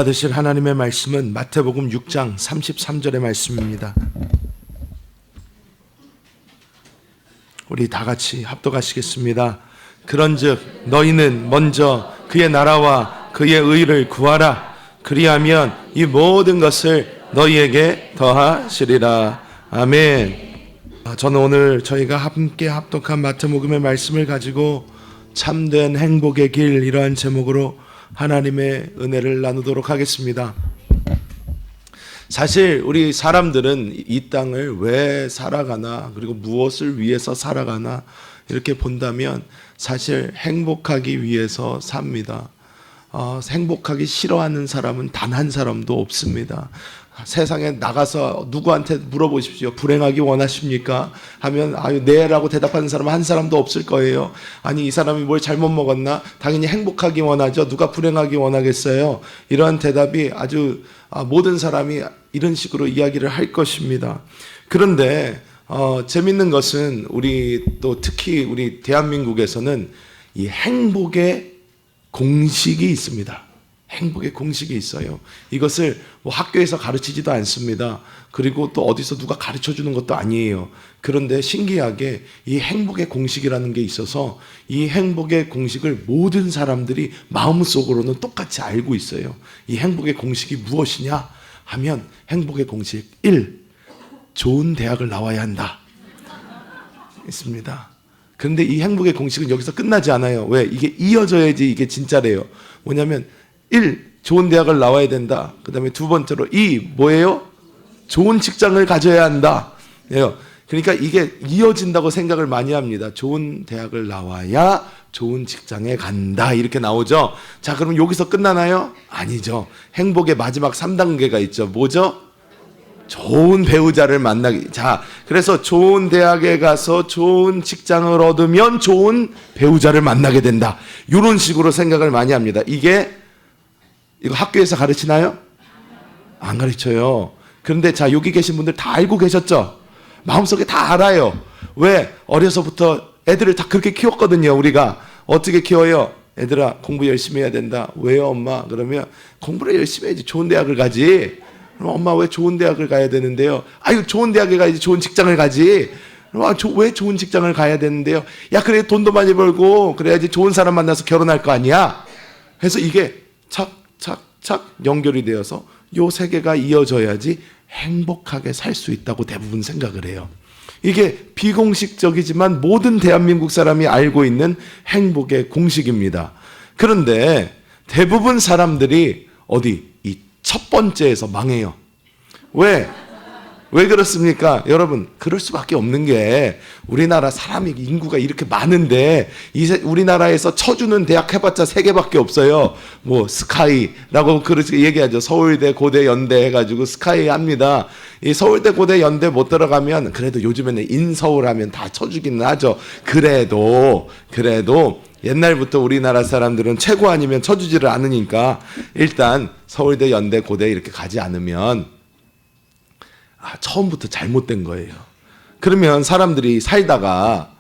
받으실 하나님의 말씀은 마태복음 6장 33절의 말씀입니다. 우리 다 같이 합독하시겠습니다. 그런즉 너희는 먼저 그의 나라와 그의 의를 구하라. 그리하면 이 모든 것을 너희에게 더하시리라. 아멘. 저는 오늘 저희가 함께 합독한 마태복음의 말씀을 가지고 참된 행복의 길, 이러한 제목으로 하나님의 은혜를 나누도록 하겠습니다. 사실 우리 사람들은 이 땅을 왜 살아가나, 그리고 무엇을 위해서 살아가나 이렇게 본다면 사실 행복하기 위해서 삽니다. 행복하기 싫어하는 사람은 단 한 사람도 없습니다. 세상에 나가서 누구한테 물어보십시오. 불행하기 원하십니까? 하면 네라고 대답하는 사람은 한 사람도 없을 거예요. 아니, 이 사람이 뭘 잘못 먹었나? 당연히 행복하기 원하죠. 누가 불행하기 원하겠어요? 이러한 대답이 아주 모든 사람이 이런 식으로 이야기를 할 것입니다. 그런데 재밌는 것은 우리 또 특히 우리 대한민국에서는 이 행복의 공식이 있습니다. 행복의 공식이 있어요. 이것을 뭐 학교에서 가르치지도 않습니다. 그리고 또 어디서 누가 가르쳐 주는 것도 아니에요. 그런데 신기하게 이 행복의 공식이라는 게 있어서 이 행복의 공식을 모든 사람들이 마음속으로는 똑같이 알고 있어요. 이 행복의 공식이 무엇이냐 하면 행복의 공식 1. 좋은 대학을 나와야 한다. 있습니다. 그런데 이 행복의 공식은 여기서 끝나지 않아요. 왜? 이게 이어져야지 이게 진짜래요. 뭐냐면 1. 좋은 대학을 나와야 된다. 그 다음에 두 번째로 2. 뭐예요? 좋은 직장을 가져야 한다. 그러니까 이게 이어진다고 생각을 많이 합니다. 좋은 대학을 나와야 좋은 직장에 간다. 이렇게 나오죠. 자, 그럼 여기서 끝나나요? 아니죠. 행복의 마지막 3단계가 있죠. 뭐죠? 좋은 배우자를 만나기. 자, 그래서 좋은 대학에 가서 좋은 직장을 얻으면 좋은 배우자를 만나게 된다. 이런 식으로 생각을 많이 합니다. 이거 학교에서 가르치나요? 안 가르쳐요. 그런데 자, 여기 계신 분들 다 알고 계셨죠? 마음속에 다 알아요. 왜? 어려서부터 애들을 다 그렇게 키웠거든요. 우리가 어떻게 키워요? 애들아, 공부 열심히 해야 된다. 왜요, 엄마? 그러면 공부를 열심히 해야지. 좋은 대학을 가지. 그럼 엄마, 왜 좋은 대학을 가야 되는데요? 아유, 좋은 대학에 가야지. 좋은 직장을 가지. 왜 좋은 직장을 가야 되는데요? 야, 그래, 돈도 많이 벌고 그래야지 좋은 사람 만나서 결혼할 거 아니야? 그래서 이게 착 연결이 되어서 요 세 개가 이어져야지 행복하게 살 수 있다고 대부분 생각을 해요. 이게 비공식적이지만 모든 대한민국 사람이 알고 있는 행복의 공식입니다. 그런데 대부분 사람들이 이 첫 번째에서 망해요. 왜 그렇습니까? 여러분, 그럴 수밖에 없는 게 우리나라 사람이 인구가 이렇게 많은데 우리나라에서 쳐주는 대학 해봤자 3개밖에 없어요. 뭐 스카이라고 그렇게 얘기하죠. 서울대, 고대, 연대 해가지고 스카이 합니다. 이 서울대, 고대, 연대 못 들어가면 그래도 요즘에는 인서울 하면 다 쳐주기는 하죠. 그래도 옛날부터 우리나라 사람들은 최고 아니면 쳐주지를 않으니까 일단 서울대, 연대, 고대 이렇게 가지 않으면 처음부터 잘못된 거예요. 그러면 사람들이 살다가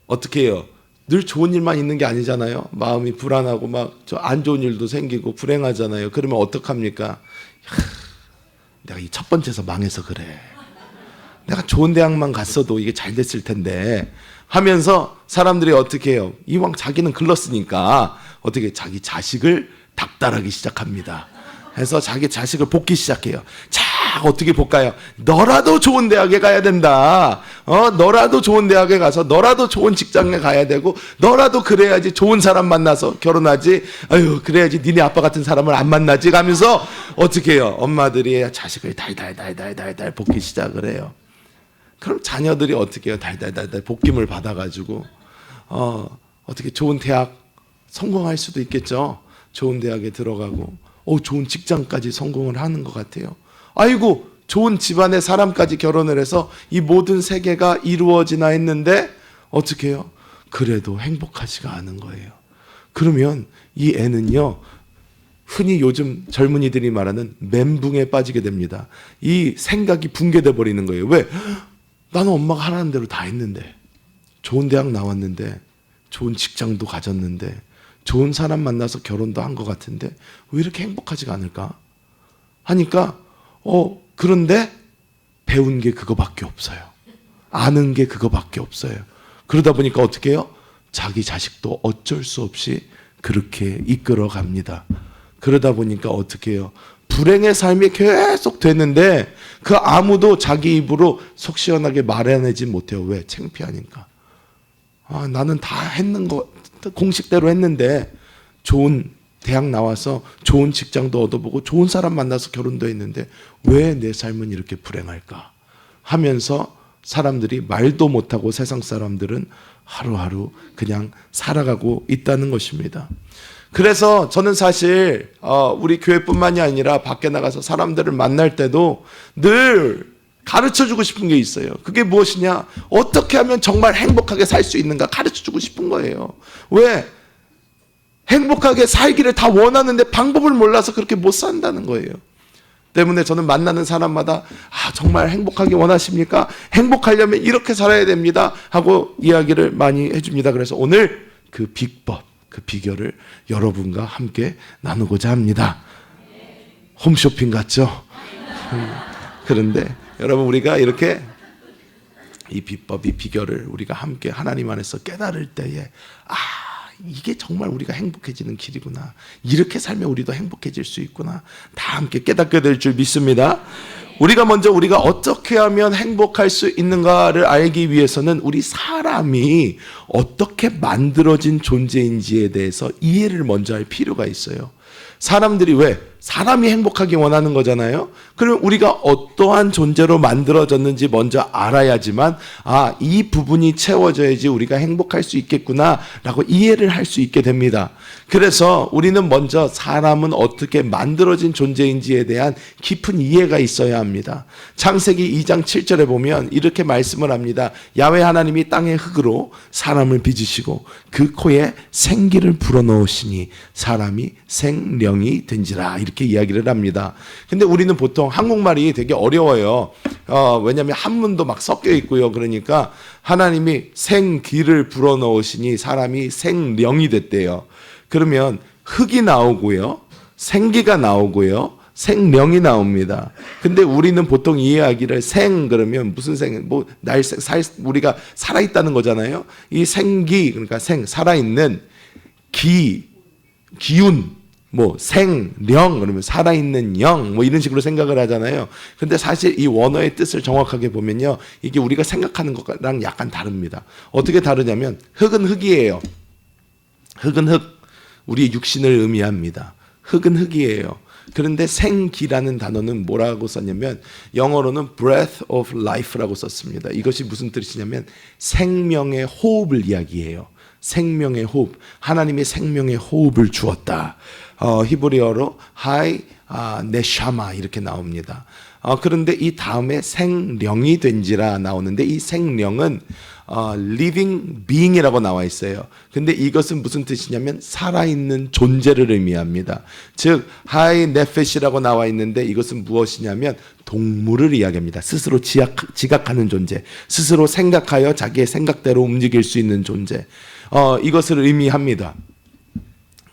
어떻게 해요? 늘 좋은 일만 있는 게 아니잖아요. 마음이 불안하고 막 안 좋은 일도 생기고 불행하잖아요. 그러면 어떡합니까? 내가 이 첫 번째에서 망해서 그래. 내가 좋은 대학만 갔어도 이게 잘 됐을 텐데 하면서 사람들이 어떻게 해요? 이왕 자기는 글렀으니까 어떻게 자기 자식을 닥달하기 시작합니다. 해서 자기 자식을 볶기 시작해요. 자, 어떻게 볼까요? 너라도 좋은 대학에 가야 된다. 너라도 좋은 대학에 가서 너라도 좋은 직장에 가야 되고 너라도 그래야지 좋은 사람 만나서 결혼하지. 아유, 그래야지 니네 아빠 같은 사람을 안 만나지. 가면서 어떻게 해요? 엄마들이 자식을 달달 볶기 시작을 해요. 그럼 자녀들이 어떻게 해요? 달달 볶임을 받아가지고 어떻게 좋은 대학 성공할 수도 있겠죠. 좋은 대학에 들어가고 좋은 직장까지 성공을 하는 것 같아요. 아이고, 좋은 집안의 사람까지 결혼을 해서 이 모든 세계가 이루어지나 했는데 어떻게 해요? 그래도 행복하지가 않은 거예요. 그러면 이 애는요, 흔히 요즘 젊은이들이 말하는 멘붕에 빠지게 됩니다. 이 생각이 붕괴돼 버리는 거예요. 왜? 나는 엄마가 하라는 대로 다 했는데, 좋은 대학 나왔는데, 좋은 직장도 가졌는데, 좋은 사람 만나서 결혼도 한 것 같은데 왜 이렇게 행복하지가 않을까 하니까 그런데 배운 게 그거밖에 없어요. 아는 게 그거밖에 없어요. 그러다 보니까 어떻게 해요? 자기 자식도 어쩔 수 없이 그렇게 이끌어 갑니다. 그러다 보니까 어떻게 해요? 불행의 삶이 계속 되는데 그 아무도 자기 입으로 속 시원하게 말해내지 못해요. 왜? 창피하니까. 나는 다 했는 거 공식대로 했는데 좋은 대학 나와서 좋은 직장도 얻어보고 좋은 사람 만나서 결혼도 했는데 왜 내 삶은 이렇게 불행할까 하면서 사람들이 말도 못하고 세상 사람들은 하루하루 그냥 살아가고 있다는 것입니다. 그래서 저는 사실 우리 교회뿐만이 아니라 밖에 나가서 사람들을 만날 때도 늘 가르쳐주고 싶은 게 있어요. 그게 무엇이냐? 어떻게 하면 정말 행복하게 살 수 있는가 가르쳐주고 싶은 거예요. 왜? 행복하게 살기를 다 원하는데 방법을 몰라서 그렇게 못 산다는 거예요. 때문에 저는 만나는 사람마다 정말 행복하게 원하십니까? 행복하려면 이렇게 살아야 됩니다 하고 이야기를 많이 해줍니다. 그래서 오늘 그 비법, 그 비결을 여러분과 함께 나누고자 합니다. 홈쇼핑 같죠? 그런데 여러분 우리가 이렇게 이 비법, 이 비결을 우리가 함께 하나님 안에서 깨달을 때에 이게 정말 우리가 행복해지는 길이구나. 이렇게 살면 우리도 행복해질 수 있구나. 다 함께 깨닫게 될 줄 믿습니다. 우리가 어떻게 하면 행복할 수 있는가를 알기 위해서는 우리 사람이 어떻게 만들어진 존재인지에 대해서 이해를 먼저 할 필요가 있어요. 사람들이 왜? 사람이 행복하기 원하는 거잖아요. 그러면 우리가 어떠한 존재로 만들어졌는지 먼저 알아야지만 이 부분이 채워져야지 우리가 행복할 수 있겠구나 라고 이해를 할 수 있게 됩니다. 그래서 우리는 먼저 사람은 어떻게 만들어진 존재인지에 대한 깊은 이해가 있어야 합니다. 창세기 2장 7절에 보면 이렇게 말씀을 합니다. 야훼 하나님이 땅의 흙으로 사람을 빚으시고 그 코에 생기를 불어넣으시니 사람이 생명이 된지라 이렇게 이야기를 합니다. 근데 우리는 보통 한국말이 되게 어려워요. 왜냐하면 한문도 막 섞여 있고요. 그러니까 하나님이 생기를 불어넣으시니 사람이 생명이 됐대요. 그러면 흙이 나오고요. 생기가 나오고요. 생명이 나옵니다. 근데 우리는 보통 이해하기를 그러면 무슨 우리가 살아있다는 거잖아요. 이 생기, 그러니까 살아있는 기운, 생령, 그러면 살아있는 영, 이런 식으로 생각을 하잖아요. 근데 사실 이 원어의 뜻을 정확하게 보면요. 이게 우리가 생각하는 것랑 약간 다릅니다. 어떻게 다르냐면, 흙은 흙이에요. 흙은 흙. 우리의 육신을 의미합니다. 흙은 흙이에요. 그런데 생기라는 단어는 뭐라고 썼냐면 영어로는 breath of life라고 썼습니다. 이것이 무슨 뜻이냐면 생명의 호흡을 이야기해요. 생명의 호흡. 하나님의 생명의 호흡을 주었다. 히브리어로 하이 네샤마 이렇게 나옵니다. 그런데 이 다음에 생령이 된지라 나오는데 이 생령은 living being이라고 나와 있어요. 근데 이것은 무슨 뜻이냐면 살아있는 존재를 의미합니다. 즉 하이 네페시라고 나와 있는데 이것은 무엇이냐면 동물을 이야기합니다. 스스로 지각하는 존재, 스스로 생각하여 자기의 생각대로 움직일 수 있는 존재. 이것을 의미합니다.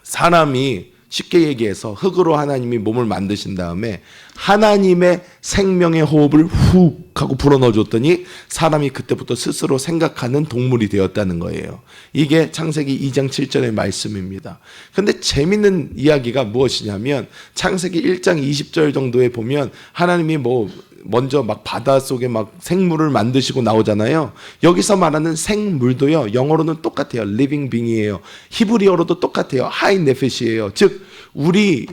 사람이 쉽게 얘기해서 흙으로 하나님이 몸을 만드신 다음에 하나님의 생명의 호흡을 훅 하고 불어넣어줬더니 사람이 그때부터 스스로 생각하는 동물이 되었다는 거예요. 이게 창세기 2장 7절의 말씀입니다. 근데 재밌는 이야기가 무엇이냐면 창세기 1장 20절 정도에 보면 하나님이 먼저 막 바닷속에 막 생물을 만드시고 나오잖아요. 여기서 말하는 생물도요. 영어로는 똑같아요. living being이에요. 히브리어로도 똑같아요. 하이 네페시예요. 즉 우리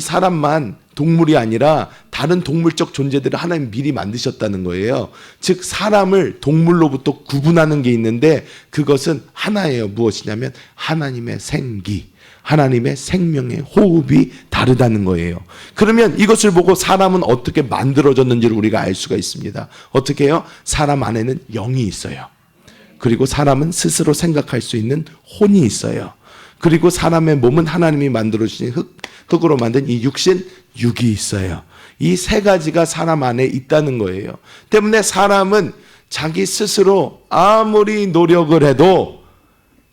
사람만 동물이 아니라 다른 동물적 존재들을 하나님 미리 만드셨다는 거예요. 즉 사람을 동물로부터 구분하는 게 있는데 그것은 하나예요. 무엇이냐면 하나님의 생기, 하나님의 생명의 호흡이 다르다는 거예요. 그러면 이것을 보고 사람은 어떻게 만들어졌는지를 우리가 알 수가 있습니다. 어떻게 해요? 사람 안에는 영이 있어요. 그리고 사람은 스스로 생각할 수 있는 혼이 있어요. 그리고 사람의 몸은 하나님이 만들어주신 흙으로 만든 이 육신, 육이 있어요. 이 세 가지가 사람 안에 있다는 거예요. 때문에 사람은 자기 스스로 아무리 노력을 해도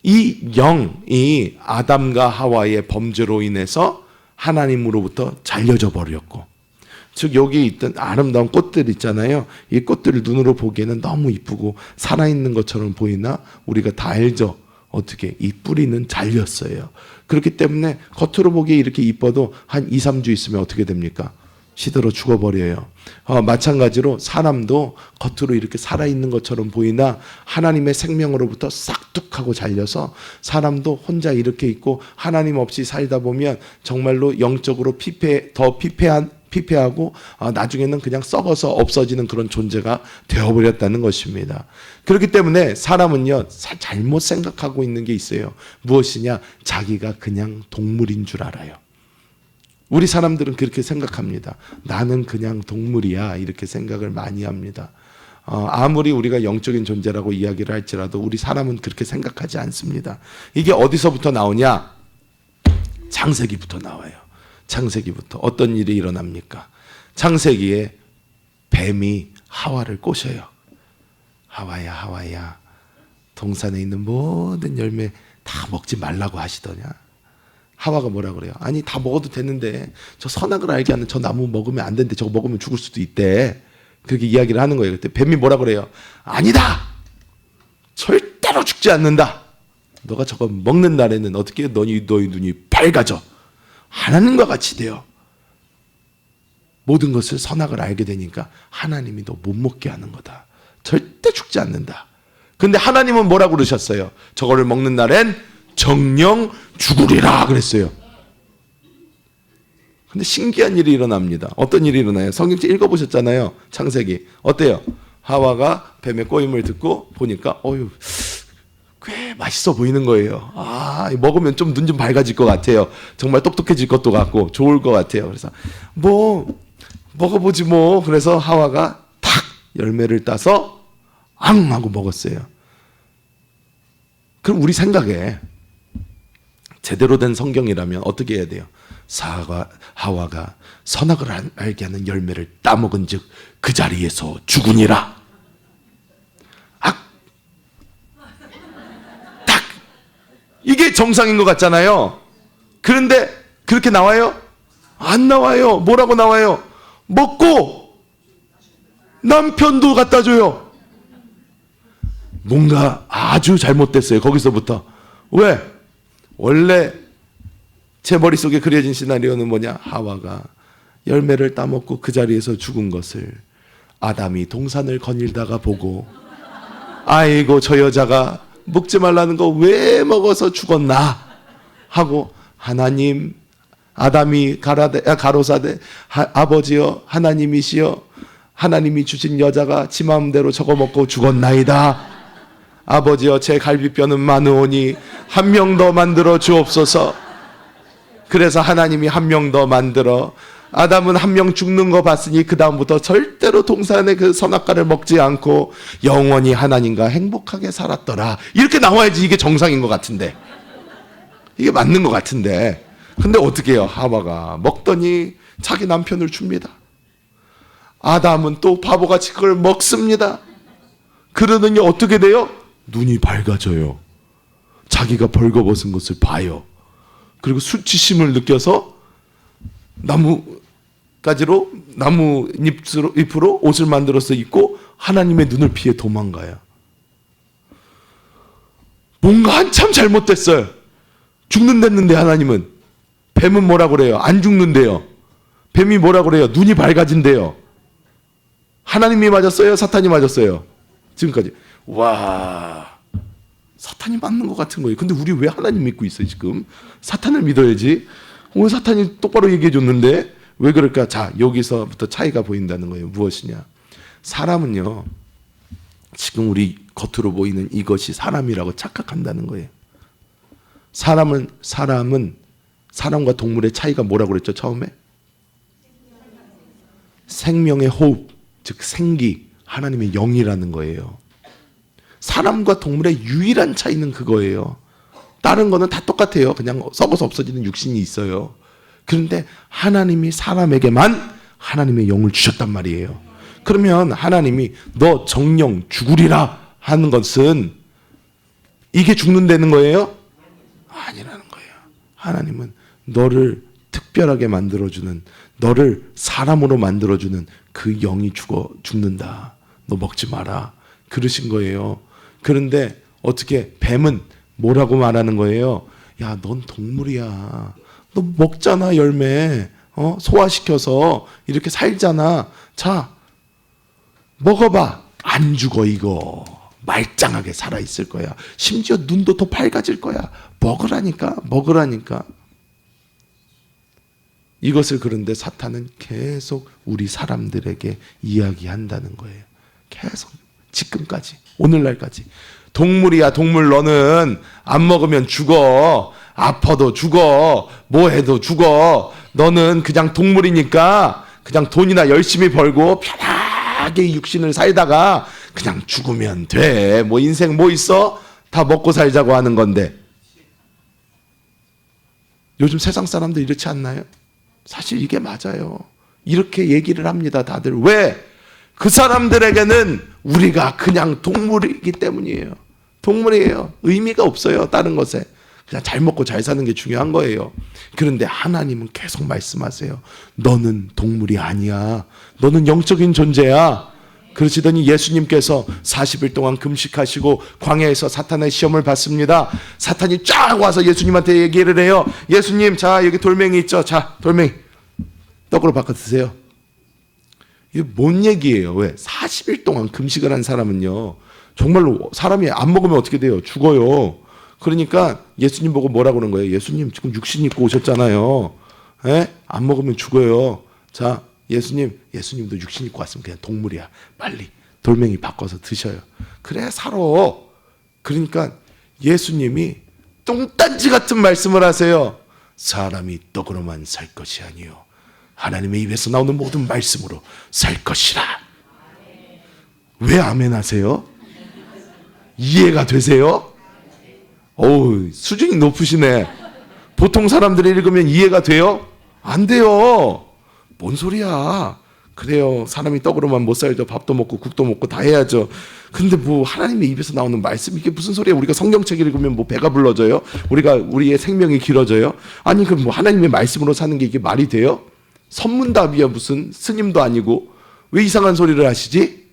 이 영이 아담과 하와의 범죄로 인해서 하나님으로부터 잘려져 버렸고, 즉 여기 있던 아름다운 꽃들 있잖아요. 이 꽃들을 눈으로 보기에는 너무 이쁘고 살아있는 것처럼 보이나 우리가 다 알죠. 어떻게? 이 뿌리는 잘렸어요. 그렇기 때문에 겉으로 보기에 이렇게 이뻐도 한 2, 3주 있으면 어떻게 됩니까? 시들어 죽어버려요. 마찬가지로 사람도 겉으로 이렇게 살아있는 것처럼 보이나 하나님의 생명으로부터 싹둑하고 잘려서 사람도 혼자 이렇게 있고 하나님 없이 살다 보면 정말로 영적으로 피폐하고 나중에는 그냥 썩어서 없어지는 그런 존재가 되어버렸다는 것입니다. 그렇기 때문에 사람은요, 잘못 생각하고 있는 게 있어요. 무엇이냐? 자기가 그냥 동물인 줄 알아요. 우리 사람들은 그렇게 생각합니다. 나는 그냥 동물이야, 이렇게 생각을 많이 합니다. 아무리 우리가 영적인 존재라고 이야기를 할지라도 우리 사람은 그렇게 생각하지 않습니다. 이게 어디서부터 나오냐? 창세기부터 나와요. 창세기부터 어떤 일이 일어납니까? 창세기에 뱀이 하와를 꼬셔요. 하와야, 하와야, 동산에 있는 모든 열매 다 먹지 말라고 하시더냐? 하와가 뭐라 그래요? 아니, 다 먹어도 되는데 저 선악을 알게 하는 저 나무 먹으면 안 되는데 저거 먹으면 죽을 수도 있대. 그렇게 이야기를 하는 거예요. 그때 뱀이 뭐라 그래요? 아니다, 절대로 죽지 않는다. 너가 저거 먹는 날에는 어떻게 너희 눈이 밝아져 하나님과 같이 되어 모든 것을 선악을 알게 되니까 하나님이 너 못 먹게 하는 거다. 절대 죽지 않는다. 근데 하나님은 뭐라고 그러셨어요? 저거를 먹는 날엔 정령 죽으리라 그랬어요. 근데 신기한 일이 일어납니다. 어떤 일이 일어나요? 성경책 읽어보셨잖아요. 창세기. 어때요? 하와가 뱀의 꼬임을 듣고 보니까 꽤 맛있어 보이는 거예요. 먹으면 좀 눈 좀 밝아질 것 같아요. 정말 똑똑해질 것도 같고 좋을 것 같아요. 그래서 먹어보지 뭐. 그래서 하와가 탁 열매를 따서 앙 하고 먹었어요. 그럼 우리 생각에 제대로 된 성경이라면 어떻게 해야 돼요? 하와가 선악을 알게 하는 열매를 따먹은 즉 그 자리에서 죽으니라. 딱 이게 정상인 것 같잖아요. 그런데 그렇게 나와요? 안 나와요. 뭐라고 나와요? 먹고 남편도 갖다 줘요. 뭔가 아주 잘못됐어요. 거기서부터. 왜? 원래 제 머릿속에 그려진 시나리오는 뭐냐? 하와가 열매를 따먹고 그 자리에서 죽은 것을 아담이 동산을 거닐다가 보고, 아이고 저 여자가 먹지 말라는 거 왜 먹어서 죽었나 하고, 하나님, 아담이 가로사대 아버지여 하나님이시여, 하나님이 주신 여자가 지 마음대로 저거 먹고 죽었나이다. 아버지여 제 갈비뼈는 많으오니 한 명 더 만들어 주옵소서. 그래서 하나님이 한 명 더 만들어, 아담은 한 명 죽는 거 봤으니 그 다음부터 절대로 동산의 그 선악과를 먹지 않고 영원히 하나님과 행복하게 살았더라. 이렇게 나와야지 이게 정상인 것 같은데, 이게 맞는 것 같은데. 근데 어떻게 해요? 하와가 먹더니 자기 남편을 줍니다. 아담은 또 바보같이 그걸 먹습니다. 그러더니 어떻게 돼요? 눈이 밝아져요. 자기가 벌거벗은 것을 봐요. 그리고 수치심을 느껴서 나뭇가지로, 나뭇잎으로 옷을 만들어서 입고 하나님의 눈을 피해 도망가요. 뭔가 한참 잘못됐어요. 죽는댔는데 하나님은. 뱀은 뭐라 그래요? 안 죽는데요. 뱀이 뭐라 그래요? 눈이 밝아진대요. 하나님이 맞았어요? 사탄이 맞았어요? 지금까지. 와, 사탄이 맞는 것 같은 거예요. 근데 우리 왜 하나님 믿고 있어요 지금? 사탄을 믿어야지. 오늘 사탄이 똑바로 얘기해 줬는데 왜 그럴까? 자, 여기서부터 차이가 보인다는 거예요. 무엇이냐? 사람은요, 지금 우리 겉으로 보이는 이것이 사람이라고 착각한다는 거예요. 사람은 사람과 동물의 차이가 뭐라고 그랬죠 처음에? 생명의 호흡, 즉 생기, 하나님의 영이라는 거예요. 사람과 동물의 유일한 차이는 그거예요. 다른 거는 다 똑같아요. 그냥 썩어서 없어지는 육신이 있어요. 그런데 하나님이 사람에게만 하나님의 영을 주셨단 말이에요. 그러면 하나님이 너 정령 죽으리라 하는 것은 이게 죽는다는 거예요? 아니라는 거예요. 하나님은 너를 특별하게 만들어주는, 너를 사람으로 만들어주는 그 영이 죽는다. 너 먹지 마라. 그러신 거예요. 그런데 어떻게 뱀은 뭐라고 말하는 거예요? 야, 넌 동물이야. 너 먹잖아, 열매. 소화시켜서 이렇게 살잖아. 자, 먹어봐. 안 죽어, 이거. 말짱하게 살아있을 거야. 심지어 눈도 더 밝아질 거야. 먹으라니까, 먹으라니까. 이것을 그런데 사탄은 계속 우리 사람들에게 이야기한다는 거예요. 계속, 지금까지, 오늘날까지. 동물이야, 동물. 너는 안 먹으면 죽어. 아파도 죽어. 뭐 해도 죽어. 너는 그냥 동물이니까 그냥 돈이나 열심히 벌고 편하게 육신을 살다가 그냥 죽으면 돼. 뭐 인생 뭐 있어? 다 먹고 살자고 하는 건데. 요즘 세상 사람들 이렇지 않나요? 사실 이게 맞아요. 이렇게 얘기를 합니다, 다들. 왜? 그 사람들에게는 우리가 그냥 동물이기 때문이에요. 동물이에요. 의미가 없어요, 다른 것에. 그냥 잘 먹고 잘 사는 게 중요한 거예요. 그런데 하나님은 계속 말씀하세요. 너는 동물이 아니야. 너는 영적인 존재야. 그러시더니 예수님께서 40일 동안 금식하시고 광야에서 사탄의 시험을 받습니다. 사탄이 쫙 와서 예수님한테 얘기를 해요. 예수님, 자, 여기 돌멩이 있죠? 자, 돌멩이 떡으로 바꿔 드세요. 이게 뭔 얘기예요? 왜? 40일 동안 금식을 한 사람은요, 정말로 사람이 안 먹으면 어떻게 돼요? 죽어요. 그러니까 예수님 보고 뭐라고 그러는 거예요? 예수님 지금 육신 입고 오셨잖아요. 에? 안 먹으면 죽어요. 자, 예수님도 육신 입고 왔으면 그냥 동물이야. 빨리 돌멩이 바꿔서 드셔요. 그래야 살아. 그러니까 예수님이 똥단지 같은 말씀을 하세요. 사람이 떡으로만 살 것이 아니요 하나님의 입에서 나오는 모든 말씀으로 살 것이라. 왜 아멘 하세요? 이해가 되세요? 어우, 수준이 높으시네. 보통 사람들이 읽으면 이해가 돼요? 안 돼요. 뭔 소리야. 그래요. 사람이 떡으로만 못 살죠. 밥도 먹고 국도 먹고 다 해야죠. 근데 뭐 하나님의 입에서 나오는 말씀, 이게 무슨 소리야. 우리가 성경책 읽으면 뭐 배가 불러져요? 우리의 생명이 길어져요? 아니, 그럼 뭐 하나님의 말씀으로 사는 게 이게 말이 돼요? 선문답이야. 무슨 스님도 아니고. 왜 이상한 소리를 하시지?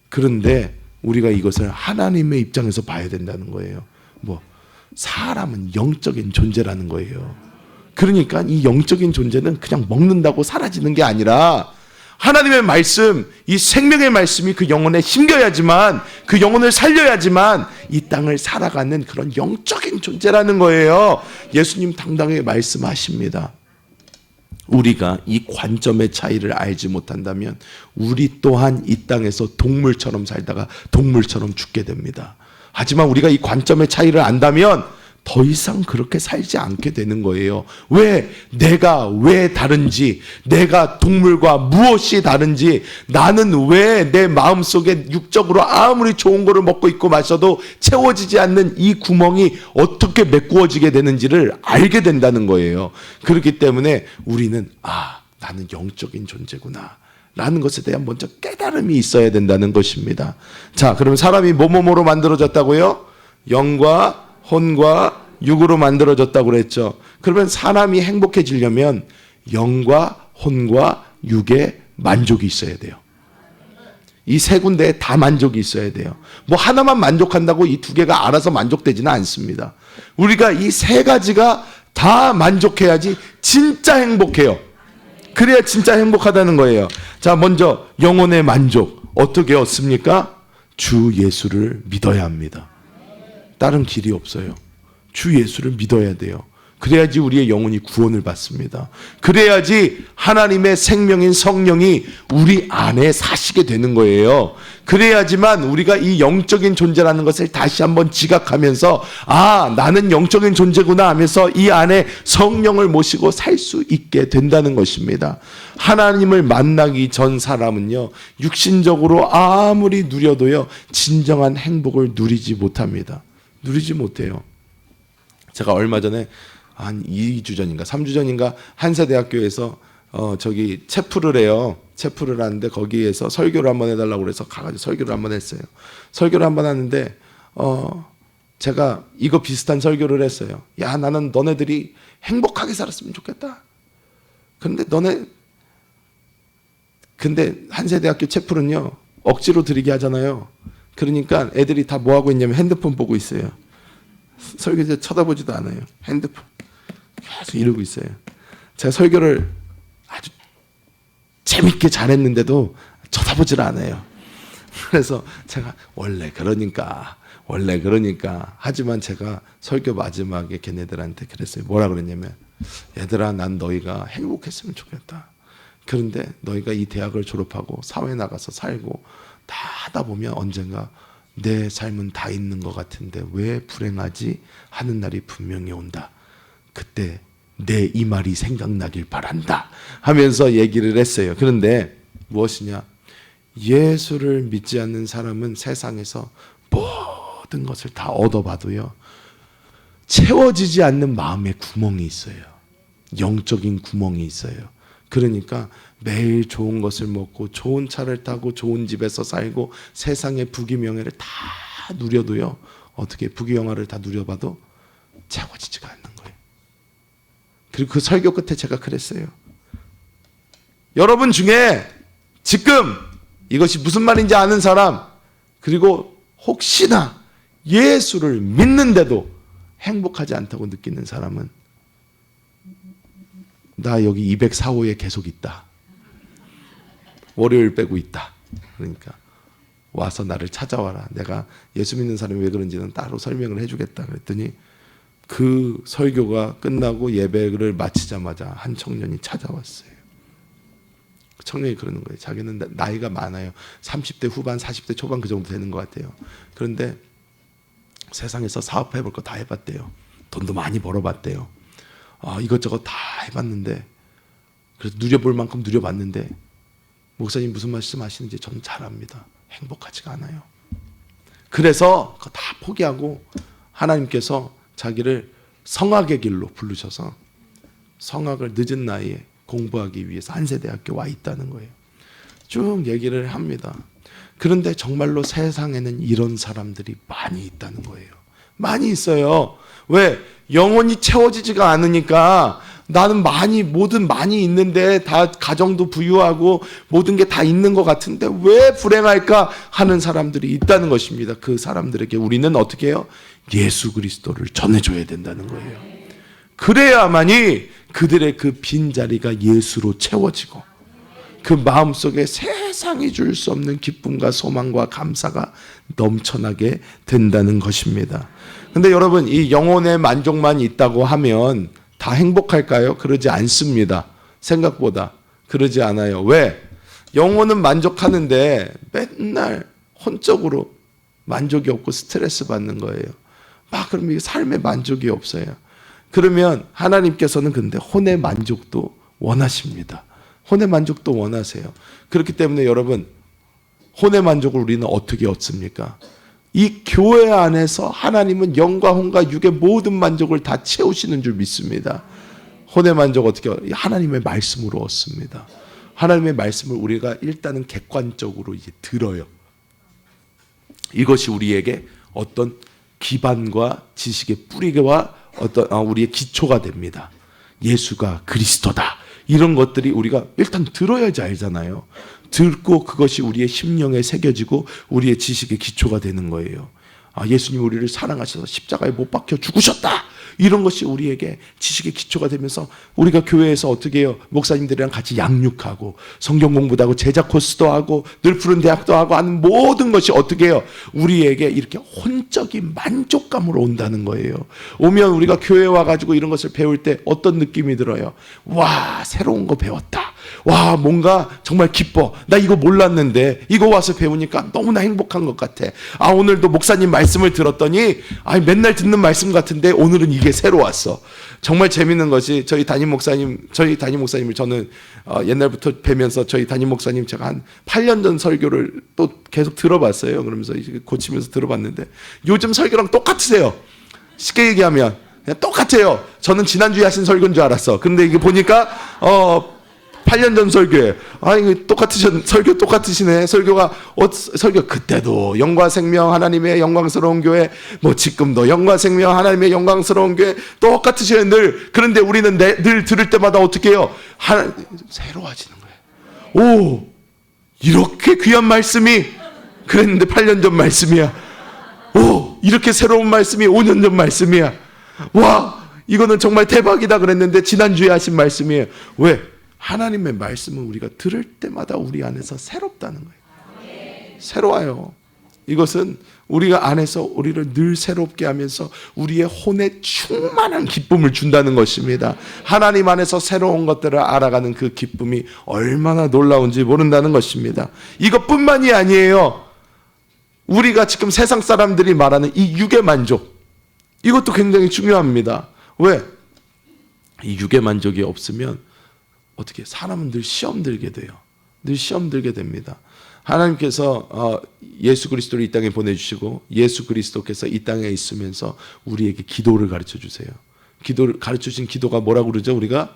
그런데 우리가 이것을 하나님의 입장에서 봐야 된다는 거예요. 뭐 사람은 영적인 존재라는 거예요. 그러니까 이 영적인 존재는 그냥 먹는다고 사라지는 게 아니라 하나님의 말씀, 이 생명의 말씀이 그 영혼에 심겨야지만, 그 영혼을 살려야지만 이 땅을 살아가는 그런 영적인 존재라는 거예요. 예수님 당당하게 말씀하십니다. 우리가 이 관점의 차이를 알지 못한다면 우리 또한 이 땅에서 동물처럼 살다가 동물처럼 죽게 됩니다. 하지만 우리가 이 관점의 차이를 안다면 더 이상 그렇게 살지 않게 되는 거예요. 왜? 내가 왜 다른지, 내가 동물과 무엇이 다른지, 나는 왜 내 마음속에 육적으로 아무리 좋은 거를 먹고 있고 마셔도 채워지지 않는 이 구멍이 어떻게 메꾸어지게 되는지를 알게 된다는 거예요. 그렇기 때문에 우리는 나는 영적인 존재구나 라는 것에 대한 먼저 깨달음이 있어야 된다는 것입니다. 자, 그러면 사람이 뭐뭐뭐로 만들어졌다고요? 영과 혼과 육으로 만들어졌다고 그랬죠. 그러면 사람이 행복해지려면 영과 혼과 육에 만족이 있어야 돼요. 이 세 군데에 다 만족이 있어야 돼요. 뭐 하나만 만족한다고 이 두 개가 알아서 만족되지는 않습니다. 우리가 이 세 가지가 다 만족해야지 진짜 행복해요. 그래야 진짜 행복하다는 거예요. 자, 먼저 영혼의 만족 어떻게 얻습니까? 주 예수를 믿어야 합니다. 다른 길이 없어요. 주 예수를 믿어야 돼요. 그래야지 우리의 영혼이 구원을 받습니다. 그래야지 하나님의 생명인 성령이 우리 안에 사시게 되는 거예요. 그래야지만 우리가 이 영적인 존재라는 것을 다시 한번 지각하면서 나는 영적인 존재구나 하면서 이 안에 성령을 모시고 살 수 있게 된다는 것입니다. 하나님을 만나기 전 사람은요, 육신적으로 아무리 누려도요, 진정한 행복을 누리지 못합니다. 누리지 못해요. 제가 얼마 전에 한 2주 전인가 3주 전인가 한사대학교에서 체프를 해요. 체프를 하는데 거기에서 설교를 한번 해달라고 그래서 가가지고 설교를 한번 했어요. 설교를 한번 하는데 제가 이거 비슷한 설교를 했어요. 야, 나는 너네들이 행복하게 살았으면 좋겠다. 근데 한세대학교 채플은요, 억지로 드리게 하잖아요. 그러니까 애들이 다 뭐 하고 있냐면 핸드폰 보고 있어요. 설교자 쳐다보지도 않아요. 핸드폰 계속 이러고 있어요. 제가 설교를 아주 재밌게 잘했는데도 쳐다보질 않아요. 그래서 제가 원래 그러니까 하지만 제가 설교 마지막에 걔네들한테 그랬어요. 뭐라 그랬냐면, 얘들아, 난 너희가 행복했으면 좋겠다. 그런데 너희가 이 대학을 졸업하고 사회 나가서 살고 다 하다 보면 언젠가 내 삶은 다 있는 것 같은데 왜 불행하지 하는 날이 분명히 온다. 그때 내 이 말이 생각나길 바란다 하면서 얘기를 했어요. 그런데 무엇이냐? 예수를 믿지 않는 사람은 세상에서 모든 것을 다 얻어봐도요, 채워지지 않는 마음의 구멍이 있어요. 영적인 구멍이 있어요. 그러니까 매일 좋은 것을 먹고 좋은 차를 타고 좋은 집에서 살고 세상의 부귀명예를 다 누려도요, 어떻게 부귀영화를 다 누려봐도 채워지지가 않는 거예요. 그리고 그 설교 끝에 제가 그랬어요. 여러분 중에 지금 이것이 무슨 말인지 아는 사람, 그리고 혹시나 예수를 믿는데도 행복하지 않다고 느끼는 사람은 나 여기 204호에 계속 있다. 월요일 빼고 있다. 그러니까 와서 나를 찾아와라. 내가 예수 믿는 사람이 왜 그런지는 따로 설명을 해주겠다. 그랬더니 그 설교가 끝나고 예배를 마치자마자 한 청년이 찾아왔어요. 그 청년이 그러는 거예요. 자기는 나이가 많아요. 30대 후반, 40대 초반 그 정도 되는 것 같아요. 그런데 세상에서 사업해볼 거 다 해봤대요. 돈도 많이 벌어봤대요. 이것저것 다 해봤는데, 그래서 누려볼 만큼 누려봤는데, 목사님 무슨 말씀 하시는지 저는 잘 압니다. 행복하지가 않아요. 그래서 그거 다 포기하고 하나님께서 자기를 성학의 길로 부르셔서 성학을 늦은 나이에 공부하기 위해서 한세대학교 와 있다는 거예요. 쭉 얘기를 합니다. 그런데 정말로 세상에는 이런 사람들이 많이 있다는 거예요. 많이 있어요. 왜? 영혼이 채워지지가 않으니까 나는 뭐든 많이 있는데 다 가정도 부유하고 모든 게 다 있는 것 같은데 왜 불행할까 하는 사람들이 있다는 것입니다. 그 사람들에게 우리는 어떻게 해요? 예수 그리스도를 전해줘야 된다는 거예요. 그래야만이 그들의 그 빈자리가 예수로 채워지고 그 마음속에 세상이 줄 수 없는 기쁨과 소망과 감사가 넘쳐나게 된다는 것입니다. 근데 여러분, 이 영혼의 만족만 있다고 하면 다 행복할까요? 그러지 않습니다. 생각보다 그러지 않아요. 왜? 영혼은 만족하는데 맨날 혼적으로 만족이 없고 스트레스 받는 거예요. 그러면 삶에 만족이 없어요. 그러면 하나님께서는 근데 혼의 만족도 원하십니다. 혼의 만족도 원하세요. 그렇기 때문에 여러분, 혼의 만족을 우리는 어떻게 얻습니까? 이 교회 안에서 하나님은 영과 혼과 육의 모든 만족을 다 채우시는 줄 믿습니다. 혼의 만족 어떻게 하나님의 말씀으로 얻습니다. 하나님의 말씀을 우리가 일단은 객관적으로 이제 들어요. 이것이 우리에게 어떤 기반과 지식의 뿌리와 어떤 우리의 기초가 됩니다. 예수가 그리스도다. 이런 것들이 우리가 일단 들어야지 알잖아요. 듣고 그것이 우리의 심령에 새겨지고 우리의 지식의 기초가 되는 거예요. 예수님 우리를 사랑하셔서 십자가에 못 박혀 죽으셨다. 이런 것이 우리에게 지식의 기초가 되면서 우리가 교회에서 어떻게 해요? 목사님들이랑 같이 양육하고 성경 공부도 하고 제자 코스도 하고 늘 푸른 대학도 하고 하는 모든 것이 어떻게 해요? 우리에게 이렇게 혼적인 만족감으로 온다는 거예요. 오면 우리가 교회에 와가지고 이런 것을 배울 때 어떤 느낌이 들어요? 와, 새로운 거 배웠다. 와, 뭔가 정말 기뻐. 나 이거 몰랐는데 이거 와서 배우니까 너무나 행복한 것 같아. 오늘도 목사님 말씀을 들었더니 맨날 듣는 말씀 같은데 오늘은 이게 새로 왔어. 정말 재밌는 것이 저희 담임 목사님을 저는 옛날부터 뵈면서 저희 담임 목사님 제가 한 8년 전 설교를 또 계속 들어봤어요. 그러면서 이제 고치면서 들어봤는데 요즘 설교랑 똑같으세요. 쉽게 얘기하면 그냥 똑같아요. 저는 지난주에 하신 설교인 줄 알았어. 근데 이게 보니까 8년 전 설교에 이거 설교 똑같으시네. 설교 그때도 영과 생명 하나님의 영광스러운 교회, 뭐 지금도 영과 생명 하나님의 영광스러운 교회 똑같으시네 늘. 그런데 우리는 늘 들을 때마다 어떻게 해요? 새로워지는 거예요. 오, 이렇게 귀한 말씀이 그랬는데 8년 전 말씀이야. 오, 이렇게 새로운 말씀이 5년 전 말씀이야. 와, 이거는 정말 대박이다 그랬는데 지난주에 하신 말씀이에요. 왜? 하나님의 말씀은 우리가 들을 때마다 우리 안에서 새롭다는 거예요. 새로워요. 이것은 우리가 안에서 우리를 늘 새롭게 하면서 우리의 혼에 충만한 기쁨을 준다는 것입니다. 하나님 안에서 새로운 것들을 알아가는 그 기쁨이 얼마나 놀라운지 모른다는 것입니다. 이것뿐만이 아니에요. 우리가 지금 세상 사람들이 말하는 이 육의 만족, 이것도 굉장히 중요합니다. 왜? 이 육의 만족이 없으면 어떻게 사람은 늘 시험 들게 돼요. 늘 시험 들게 됩니다. 하나님께서 예수 그리스도를 이 땅에 보내주시고 예수 그리스도께서 이 땅에 있으면서 우리에게 기도를 가르쳐 주세요. 기도를 가르쳐 주신 기도가 뭐라고 그러죠? 우리가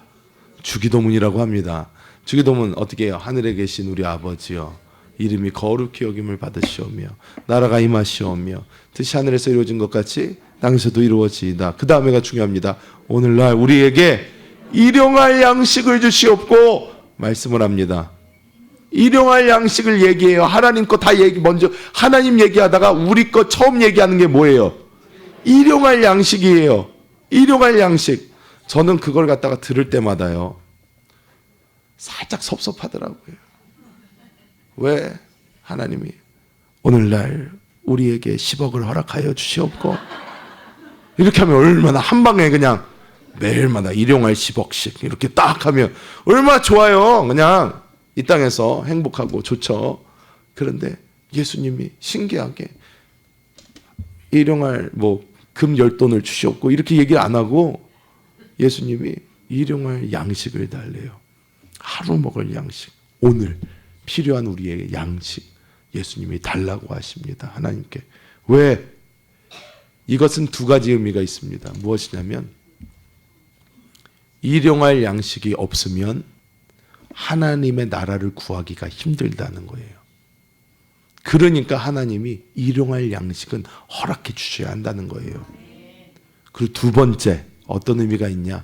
주기도문이라고 합니다. 주기도문 어떻게 해요? 하늘에 계신 우리 아버지여, 이름이 거룩히 여김을 받으시오며 나라가 임하시오며 뜻이 하늘에서 이루어진 것 같이 땅에서도 이루어지이다. 그 다음에가 중요합니다. 오늘날 우리에게 일용할 양식을 주시옵고 말씀을 합니다. 일용할 양식을 얘기해요. 하나님 거 다 먼저 하나님 얘기하다가 우리 거 처음 얘기하는 게 뭐예요? 일용할 양식이에요. 일용할 양식. 저는 그걸 갖다가 들을 때마다요, 살짝 섭섭하더라고요. 왜? 하나님이 오늘날 우리에게 10억을 허락하여 주시옵고, 이렇게 하면 얼마나 한 방에 그냥 매일마다 일용할 10억씩 이렇게 딱 하면 얼마나 좋아요. 그냥 이 땅에서 행복하고 좋죠. 그런데 예수님이 신기하게 일용할 금 10돈을 주시옵고 이렇게 얘기 안 하고 예수님이 일용할 양식을 달래요. 하루 먹을 양식, 오늘 필요한 우리의 양식 예수님이 달라고 하십니다. 하나님께. 왜? 이것은 두 가지 의미가 있습니다. 무엇이냐면 일용할 양식이 없으면 하나님의 나라를 구하기가 힘들다는 거예요. 그러니까 하나님이 일용할 양식은 허락해 주셔야 한다는 거예요. 그리고 두 번째, 어떤 의미가 있냐?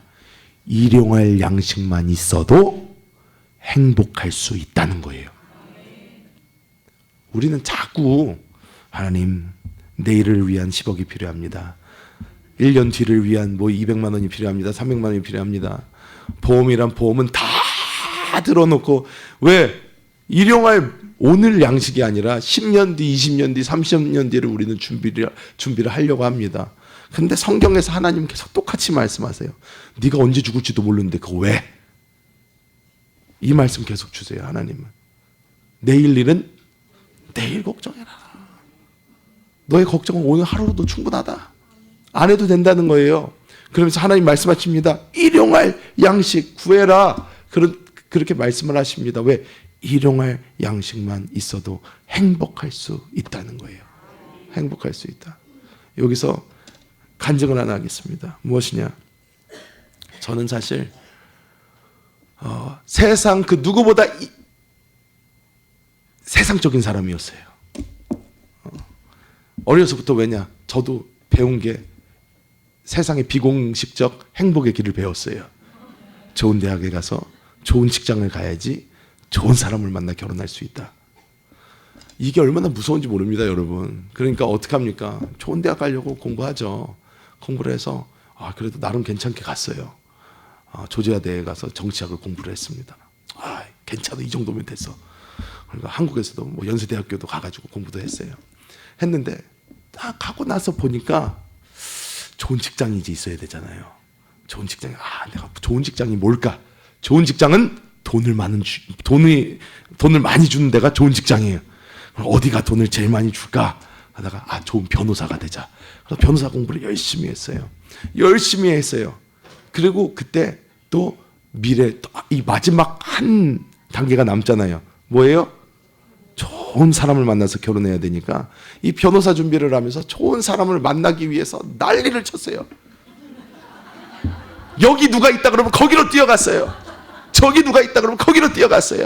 일용할 양식만 있어도 행복할 수 있다는 거예요. 우리는 자꾸 하나님, 내일을 위한 10억이 필요합니다. 1년 뒤를 위한 200만 원이 필요합니다. 300만 원이 필요합니다. 보험이란 보험은 다 들어놓고, 왜? 일용할 오늘 양식이 아니라 10년 뒤, 20년 뒤, 30년 뒤를 우리는 준비를 하려고 합니다. 근데 성경에서 하나님께서 똑같이 말씀하세요. 네가 언제 죽을지도 모르는데 그거 왜? 이 말씀 계속 주세요. 하나님은 내일 일은 내일 걱정해라. 너의 걱정은 오늘 하루로도 충분하다. 안 해도 된다는 거예요. 그러면서 하나님 말씀하십니다. 일용할 양식 구해라. 그렇게 말씀을 하십니다. 왜? 일용할 양식만 있어도 행복할 수 있다는 거예요. 행복할 수 있다. 여기서 간증을 하나 하겠습니다. 무엇이냐? 저는 사실 세상 그 누구보다 세상적인 사람이었어요. 어려서부터. 왜냐? 저도 배운 게 세상의 비공식적 행복의 길을 배웠어요. 좋은 대학에 가서 좋은 직장을 가야지 좋은 사람을 만나 결혼할 수 있다. 이게 얼마나 무서운지 모릅니다, 여러분. 그러니까 어떡합니까? 좋은 대학 가려고 공부하죠. 공부를 해서 그래도 나름 괜찮게 갔어요. 조지아대에 가서 정치학을 공부를 했습니다. 괜찮아, 이 정도면 됐어. 그러니까 한국에서도 연세대학교도 가가지고 공부도 했어요. 했는데 딱 가고 나서 보니까 좋은 직장이 이제 있어야 되잖아요. 좋은 직장이 내가 좋은 직장이 뭘까? 좋은 직장은 돈을 많이 주는 데가 좋은 직장이에요. 어디가 돈을 제일 많이 줄까 하다가 좋은 변호사가 되자. 그래서 변호사 공부를 열심히 했어요. 그리고 그때 또 미래, 이 마지막 한 단계가 남잖아요. 뭐예요? 좋은 사람을 만나서 결혼해야 되니까 이 변호사 준비를 하면서 좋은 사람을 만나기 위해서 난리를 쳤어요. 여기 누가 있다 그러면 거기로 뛰어갔어요. 저기 누가 있다 그러면 거기로 뛰어갔어요.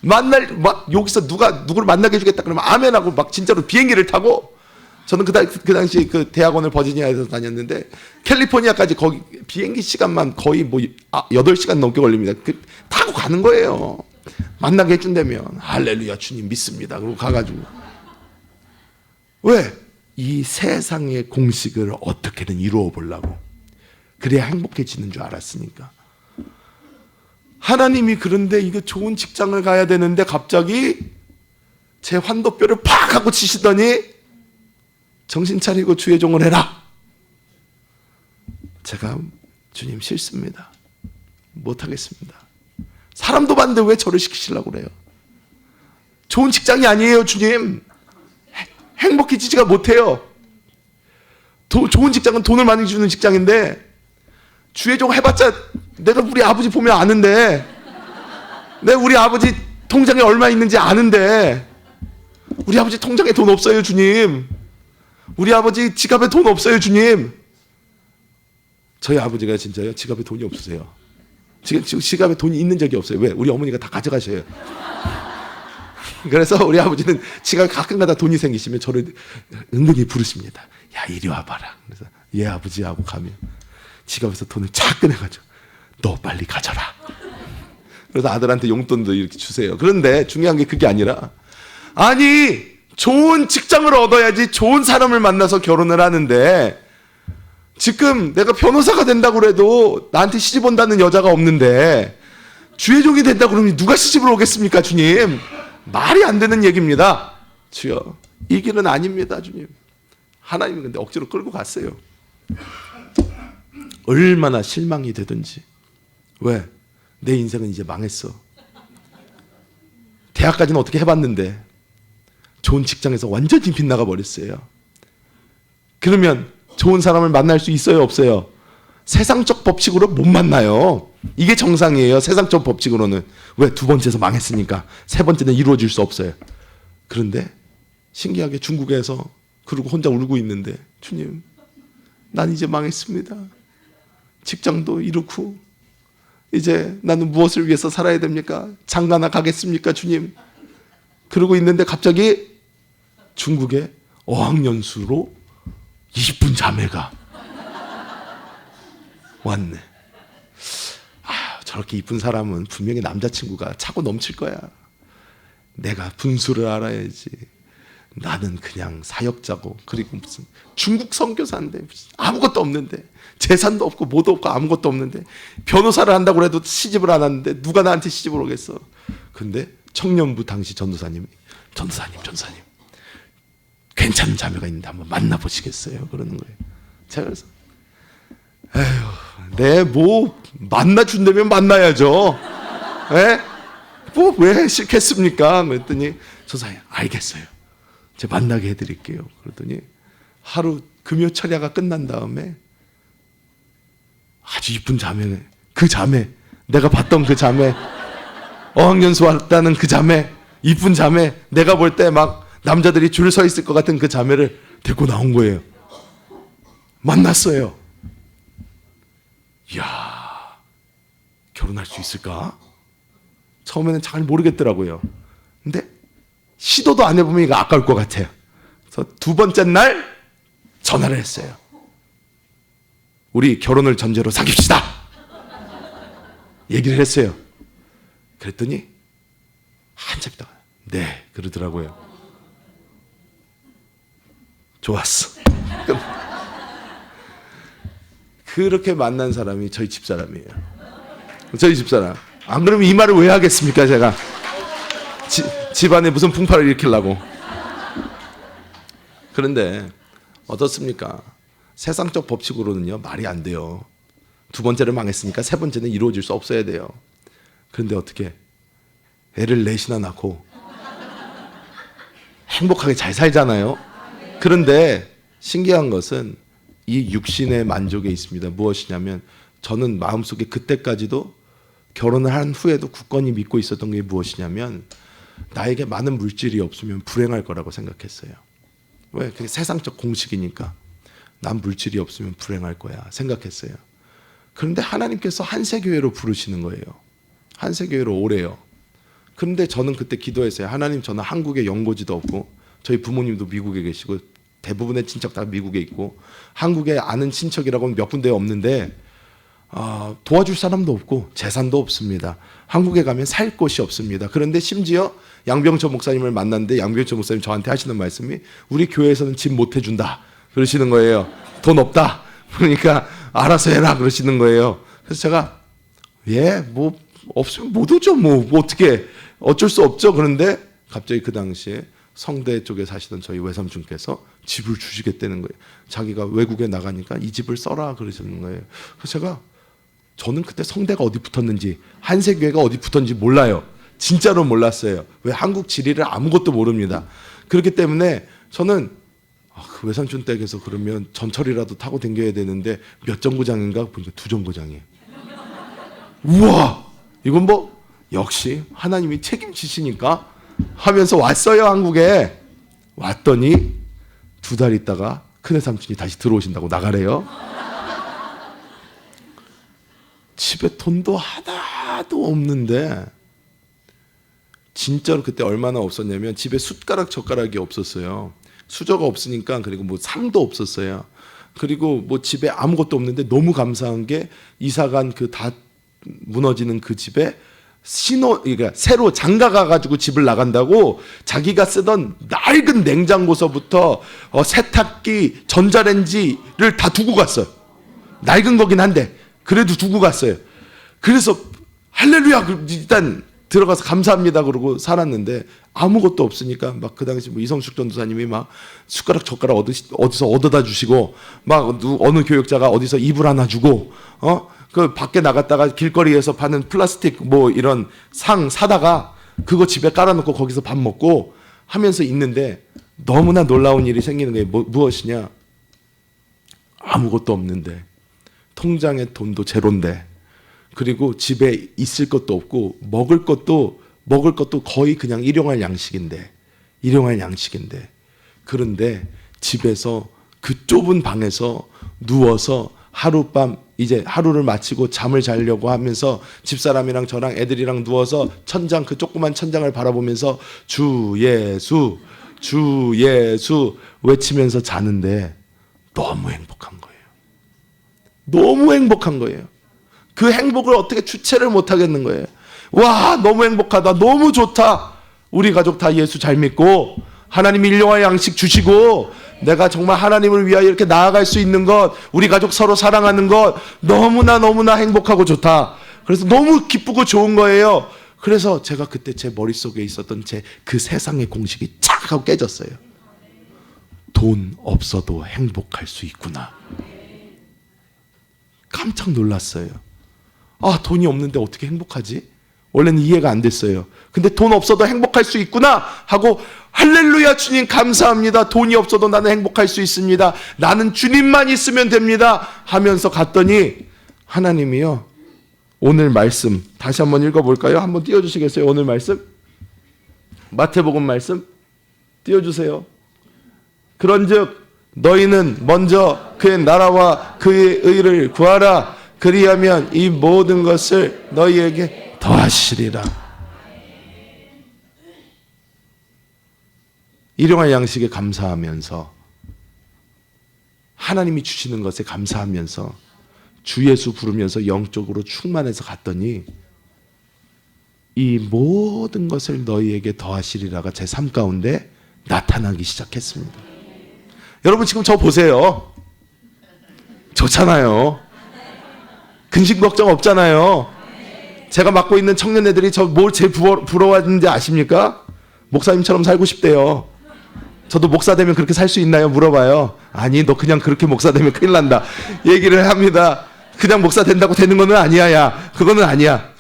막 여기서 누구를 만나게 해주겠다 그러면 아멘하고 막 진짜로 비행기를 타고, 저는 그 당시 그 대학원을 버지니아에서 다녔는데 캘리포니아까지 거기 비행기 시간만 거의 뭐 8시간 넘게 걸립니다. 타고 가는 거예요. 만나게 해준다면 할렐루야 주님 믿습니다. 그리고 가가지고. 왜? 이 세상의 공식을 어떻게든 이루어 보려고. 그래야 행복해지는 줄 알았으니까. 하나님이 그런데 이거 좋은 직장을 가야 되는데 갑자기 제 환도뼈를 팍 하고 치시더니 정신 차리고 주의 종을 해라. 제가 주님 싫습니다. 못하겠습니다. 사람도 봤는데 왜 저를 시키시려고 그래요? 좋은 직장이 아니에요 주님. 행복해지지가 못해요. 좋은 직장은 돈을 많이 주는 직장인데 주의 종 해봤자 내가 우리 아버지 보면 아는데, 내가 우리 아버지 통장에 얼마 있는지 아는데, 우리 아버지 통장에 돈 없어요 주님. 우리 아버지 지갑에 돈 없어요 주님. 저희 아버지가 진짜요 지갑에 돈이 없으세요. 지갑에 돈이 있는 적이 없어요. 왜? 우리 어머니가 다 가져가셔요. 그래서 우리 아버지는 지갑에 가끔가다 돈이 생기시면 저를 은근히 부르십니다. 야 이리 와봐라. 그래서 예 아버지 하고 가면 지갑에서 돈을 착 꺼내가지고 너 빨리 가져라. 그래서 아들한테 용돈도 이렇게 주세요. 그런데 중요한 게 그게 아니라, 아니 좋은 직장을 얻어야지 좋은 사람을 만나서 결혼을 하는데, 지금 내가 변호사가 된다고 해도 나한테 시집 온다는 여자가 없는데 주의 종이 된다고 그러면 누가 시집을 오겠습니까 주님? 말이 안 되는 얘기입니다. 주여 이 길은 아닙니다 주님. 하나님은 근데 억지로 끌고 갔어요. 얼마나 실망이 되든지. 왜? 내 인생은 이제 망했어. 대학까지는 어떻게 해봤는데 좋은 직장에서 완전히 빗나가 버렸어요. 그러면 좋은 사람을 만날 수 있어요 없어요? 세상적 법칙으로 못 만나요. 이게 정상이에요. 세상적 법칙으로는. 왜? 두 번째에서 망했으니까 세 번째는 이루어질 수 없어요. 그런데 신기하게 중국에서 그러고 혼자 울고 있는데, 주님 난 이제 망했습니다. 직장도 잃고 이제 나는 무엇을 위해서 살아야 됩니까? 장가나 가겠습니까 주님? 그러고 있는데 갑자기 중국의 어학연수로 이쁜 자매가 왔네. 저렇게 이쁜 사람은 분명히 남자친구가 차고 넘칠 거야. 내가 분수를 알아야지. 나는 그냥 사역자고, 그리고 무슨 중국 선교사인데 아무것도 없는데, 재산도 없고 뭐도 없고 아무것도 없는데, 변호사를 한다고 해도 시집을 안 하는데 누가 나한테 시집을 오겠어. 근데 청년부 당시 전도사님 괜찮은 자매가 있는데 한번 만나보시겠어요? 그러는 거예요. 제가 그래서 뭐 만나준다면 만나야죠. 뭐 왜 싫겠습니까? 그랬더니 전사님 알겠어요. 제가 만나게 해드릴게요. 그랬더니 하루 금요 철야가 끝난 다음에 아주 이쁜 자매, 그 자매, 내가 봤던 그 자매, 어학연수 왔다는 그 자매, 이쁜 자매, 내가 볼 때 막 남자들이 줄 서 있을 것 같은 그 자매를 데리고 나온 거예요. 만났어요. 이야, 결혼할 수 있을까? 처음에는 잘 모르겠더라고요. 근데 시도도 안 해보면 이거 아까울 것 같아요. 그래서 두 번째 날 전화를 했어요. 우리 결혼을 전제로 사귀읍시다. 얘기를 했어요. 그랬더니 한참 있다가 네 그러더라고요. 좋았어. 그렇게 만난 사람이 저희 집사람이에요. 저희 집사람. 안 그러면 이 말을 왜 하겠습니까 제가. 집안에 무슨 풍파를 일으키려고. 그런데 어떻습니까? 세상적 법칙으로는요 말이 안 돼요. 두 번째를 망했으니까 세 번째는 이루어질 수 없어야 돼요. 그런데 어떻게 애를 넷이나 낳고 행복하게 잘 살잖아요. 그런데 신기한 것은 이 육신의 만족에 있습니다. 무엇이냐면 저는 마음속에 그때까지도 결혼을 한 후에도 굳건히 믿고 있었던 게 무엇이냐면 나에게 많은 물질이 없으면 불행할 거라고 생각했어요. 왜? 그게 세상적 공식이니까. 난 물질이 없으면 불행할 거야 생각했어요. 그런데 하나님께서 한세교회로 부르시는 거예요. 한세교회로 오래요. 그런데 저는 그때 기도했어요. 하나님, 저는 한국에 연고지도 없고 저희 부모님도 미국에 계시고 대부분의 친척 다 미국에 있고 한국에 아는 친척이라고는 몇 군데 없는데 도와줄 사람도 없고 재산도 없습니다. 한국에 가면 살 곳이 없습니다. 그런데 심지어 양병철 목사님을 만났는데 양병철 목사님 저한테 하시는 말씀이 우리 교회에서는 집 못 해준다 그러시는 거예요. 돈 없다. 그러니까 알아서 해라 그러시는 거예요. 그래서 제가 뭐 없으면 못 오죠. 뭐 어떻게 어쩔 수 없죠. 그런데 갑자기 그 당시에 성대 쪽에 사시던 저희 외삼촌께서 집을 주시겠다는 거예요. 자기가 외국에 나가니까 이 집을 써라 그러시는 거예요. 그래서 저는 그때 성대가 어디 붙었는지 한세교회가 어디 붙었는지 몰라요. 진짜로 몰랐어요. 왜 한국 지리를 아무것도 모릅니다. 그렇기 때문에 저는 그 외삼촌 댁에서 그러면 전철이라도 타고 다녀야 되는데 몇 정거장인가 보니까 2정거장이에요. 우와, 이건 뭐 역시 하나님이 책임지시니까 하면서 왔어요. 한국에 왔더니 2달 있다가 큰애 삼촌이 다시 들어오신다고 나가래요. 집에 돈도 하나도 없는데 진짜로 그때 얼마나 없었냐면 집에 숟가락 젓가락이 없었어요. 수저가 없으니까. 그리고 뭐 상도 없었어요. 그리고 뭐 집에 아무것도 없는데 너무 감사한 게 이사간 그 다 무너지는 그 집에 그러니까 새로 장가가 가지고 집을 나간다고 자기가 쓰던 낡은 냉장고서부터 세탁기, 전자레인지를 다 두고 갔어요. 낡은 거긴 한데 그래도 두고 갔어요. 그래서 할렐루야 일단 들어가서 감사합니다 그러고 살았는데 아무것도 없으니까 막 그 당시 뭐 이성숙 전도사님이 막 숟가락 젓가락 어디서 얻어다 주시고 막 어느 교역자가 어디서 이불 하나 주고 그 밖에 나갔다가 길거리에서 파는 플라스틱 뭐 이런 상 사다가 그거 집에 깔아놓고 거기서 밥 먹고 하면서 있는데 너무나 놀라운 일이 생기는 거예요. 무엇이냐? 아무것도 없는데 통장에 돈도 제로인데 그리고 집에 있을 것도 없고 먹을 것도 거의 그냥 일용할 양식인데 그런데 집에서 그 좁은 방에서 누워서 하룻밤 이제 하루를 마치고 잠을 자려고 하면서 집사람이랑 저랑 애들이랑 누워서 천장 그 조그만 천장을 바라보면서 주 예수 외치면서 자는데 너무 행복한 거예요. 너무 행복한 거예요. 그 행복을 어떻게 주체를 못 하겠는 거예요. 와, 너무 행복하다. 너무 좋다. 우리 가족 다 예수 잘 믿고 하나님 일용할 양식 주시고 내가 정말 하나님을 위하여 이렇게 나아갈 수 있는 것, 우리 가족 서로 사랑하는 것 너무나 행복하고 좋다. 그래서 너무 기쁘고 좋은 거예요. 그래서 제가 그때 제 머릿속에 있었던 그 세상의 공식이 착 하고 깨졌어요. 돈 없어도 행복할 수 있구나. 깜짝 놀랐어요. 돈이 없는데 어떻게 행복하지? 원래는 이해가 안 됐어요. 근데 돈 없어도 행복할 수 있구나 하고 할렐루야 주님 감사합니다. 돈이 없어도 나는 행복할 수 있습니다. 나는 주님만 있으면 됩니다 하면서 갔더니 하나님이요, 오늘 말씀 다시 한번 읽어볼까요? 한번 띄워주시겠어요? 오늘 말씀 마태복음 말씀 띄워주세요. 그런즉 너희는 먼저 그의 나라와 그의 의를 구하라. 그리하면 이 모든 것을 너희에게 더하시리라. 일용할 양식에 감사하면서 하나님이 주시는 것에 감사하면서 주 예수 부르면서 영적으로 충만해서 갔더니 이 모든 것을 너희에게 더하시리라가 제 삶 가운데 나타나기 시작했습니다. 여러분 지금 저 보세요. 좋잖아요. 근심 걱정 없잖아요. 제가 맡고 있는 청년애들이 저 뭘 제일 부러워하는지 아십니까? 목사님처럼 살고 싶대요. 저도 목사 되면 그렇게 살 수 있나요? 물어봐요. 아니, 너 그냥 그렇게 목사 되면 큰일 난다 얘기를 합니다. 그냥 목사 된다고 되는 거는 아니야. 야, 그거는 아니야.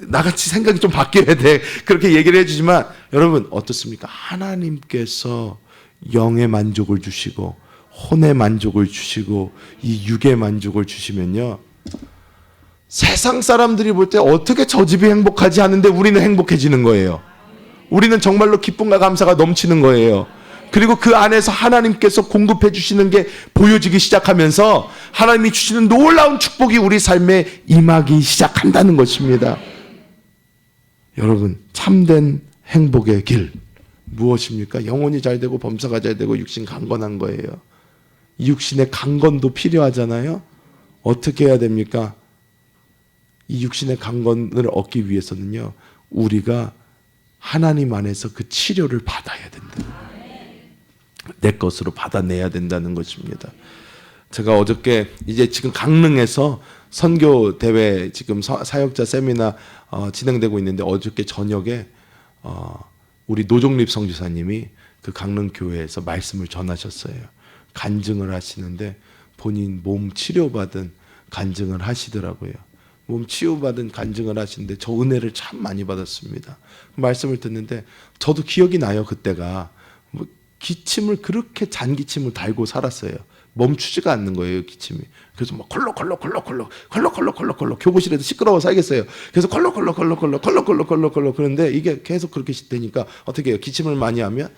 나같이 생각이 좀 바뀌어야 돼. 그렇게 얘기를 해주지만 여러분 어떻습니까? 하나님께서 영의 만족을 주시고 혼의 만족을 주시고 이 육의 만족을 주시면요, 세상 사람들이 볼 때 어떻게 저 집이 행복하지 하는데 우리는 행복해지는 거예요. 우리는 정말로 기쁨과 감사가 넘치는 거예요. 그리고 그 안에서 하나님께서 공급해 주시는 게 보여지기 시작하면서 하나님이 주시는 놀라운 축복이 우리 삶에 임하기 시작한다는 것입니다. 여러분, 참된 행복의 길 무엇입니까? 영혼이 잘 되고 범사가 잘 되고 육신 강건한 거예요. 이 육신의 강건도 필요하잖아요. 어떻게 해야 됩니까? 이 육신의 강건을 얻기 위해서는요, 우리가 하나님 안에서 그 치료를 받아야 된다. 내 것으로 받아내야 된다는 것입니다. 제가 어저께 이제 지금 강릉에서 선교 대회 지금 사역자 세미나 진행되고 있는데, 어저께 저녁에 우리 노종립 성지사님이 그 강릉 교회에서 말씀을 전하셨어요. 간증을 하시는데 본인 몸 치료받은 간증을 하시더라고요. 몸 치유받은 간증을 하시는데 저 은혜를 참 많이 받았습니다. 말씀을 듣는데 저도 기억이 나요. 그때가 기침을 그렇게 잔기침을 달고 살았어요. 멈추지가 않는 거예요, 기침이. 그래서 막 콜록콜록 교무실에서 시끄러워 살겠어요. 그래서 콜록콜록 그런데 이게 계속 그렇게 되니까 어떻게 해요? 기침을 많이 하면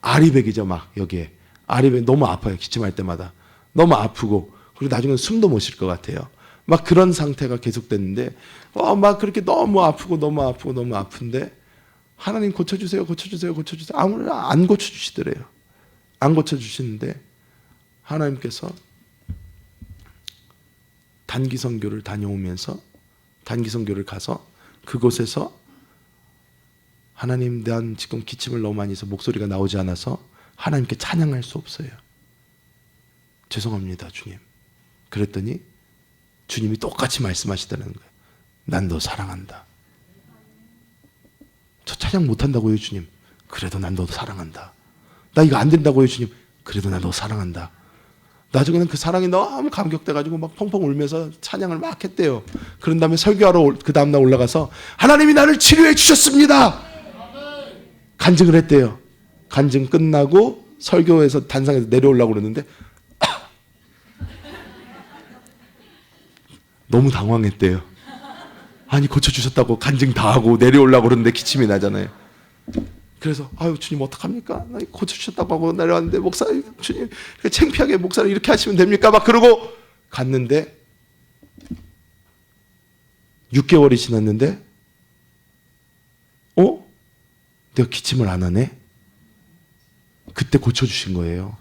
아리백이죠. 막 여기에 아리백 너무 아파요. 기침할 때마다 너무 아프고, 그리고 나중에 숨도 못 쉴 것 같아요. 막 그런 상태가 계속됐는데 막 그렇게 너무 아픈데 하나님 고쳐주세요. 아무나 안 고쳐주시더래요. 안 고쳐주시는데 하나님께서 단기 선교를 다녀오면서 단기 선교를 가서 그곳에서 하나님, 난 지금 기침을 너무 많이 해서 목소리가 나오지 않아서 하나님께 찬양할 수 없어요. 죄송합니다, 주님. 그랬더니 주님이 똑같이 말씀하시다는 거예요. 난 너 사랑한다. 저 찬양 못한다고요, 주님. 그래도 난 너 사랑한다. 나 이거 안 된다고요, 주님. 그래도 난 너 사랑한다. 나중에는 그 사랑이 너무 감격돼가지고 막 펑펑 울면서 찬양을 막 했대요. 그런 다음에 설교하러 그 다음날 올라가서 하나님이 나를 치료해 주셨습니다. 간증을 했대요. 간증 끝나고 설교에서 단상에서 내려오려고 그러는데 너무 당황했대요. 아니, 고쳐주셨다고 간증 다 하고 내려오려고 그러는데 기침이 나잖아요. 그래서 아유, 주님 어떡합니까? 나 고쳐주셨다고 하고 내려왔는데 목사님, 주님 창피하게 목사를 이렇게 하시면 됩니까? 막 그러고 갔는데 6개월이 지났는데 내가 기침을 안 하네? 그때 고쳐주신 거예요.